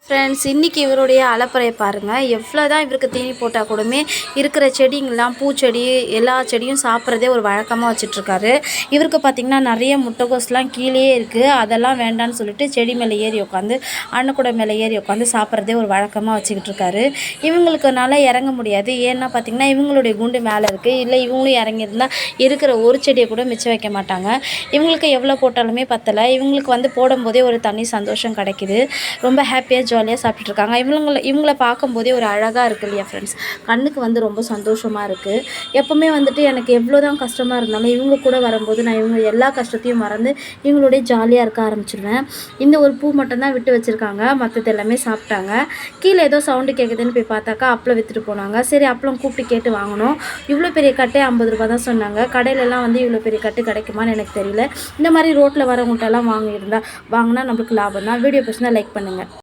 Friends, இன்றைக்கி இவருடைய அலப்பறையை பாருங்கள். எவ்வளோ தான் இவருக்கு தீனி போட்டால் கூடமே இருக்கிற செடிங்கெலாம், பூச்செடி எல்லா செடியும் சாப்பிட்றதே ஒரு வழக்கமாக வச்சிட்ருக்காரு. இவருக்கு பார்த்திங்கன்னா நிறைய முட்டைகோஸ்லாம் கீழேயே இருக்குது. அதெல்லாம் வேண்டான்னு சொல்லிட்டு செடி மேலே ஏறி உட்காந்து, அன்னக்கூடை மேலே ஏறி உட்காந்து சாப்பிட்றதே ஒரு வழக்கமாக வச்சுக்கிட்டு இருக்காரு. இவங்களுக்குனால இறங்க முடியாது. ஏன்னா பார்த்திங்கன்னா இவங்களுடைய குண்டு மேலே இருக்குது. இல்லை இவங்களும் இறங்கியிருந்தால் இருக்கிற ஒரு செடியை கூட மிச்சம் வைக்க மாட்டாங்க. இவங்களுக்கு எவ்வளோ போட்டாலுமே பத்தலை. இவங்களுக்கு போடும்போதே ஒரு தனி சந்தோஷம் கிடைக்கிது. ரொம்ப ஹாப்பியாக ஜாலியாக சாப்பிட்டுட்ருக்காங்க. இவங்கள பார்க்கும்போதே ஒரு அழகாக இருக்குது இல்லையா ஃப்ரெண்ட்ஸ்? கண்ணுக்கு ரொம்ப சந்தோஷமாக இருக்குது. எப்போவுமே எனக்கு எவ்வளோ தான் கஷ்டமாக இருந்தாலும் இவங்க கூட வரும்போது நான் இவங்க எல்லா கஷ்டத்தையும் மறந்து இவங்களுடைய ஜாலியாக இருக்க ஆரம்பிச்சிடுவேன். இந்த ஒரு பூ மட்டும்தான் விட்டு வச்சுருக்காங்க. மற்றது எல்லாமே சாப்பிட்டாங்க. கீழே ஏதோ சவுண்டு கேட்குதுன்னு போய் பார்த்தாக்கா அப்பளம் விற்றுட்டு போனாங்க. சரி, அப்பளம் கூப்பிட்டு கேட்டு வாங்கினோம். இவ்வளோ பெரிய கட்டே 50 ரூபா தான் சொன்னாங்க. கடையிலலாம் இவ்வளோ பெரிய கட்டு கிடைக்குமான்னு எனக்கு தெரியல. இந்த மாதிரி ரோட்டில் வரவங்கள்ட்டெல்லாம் வாங்கினா நம்மளுக்கு லாபம் தான். வீடியோ பிடிச்சிருந்தா லைக் பண்ணுங்கள்.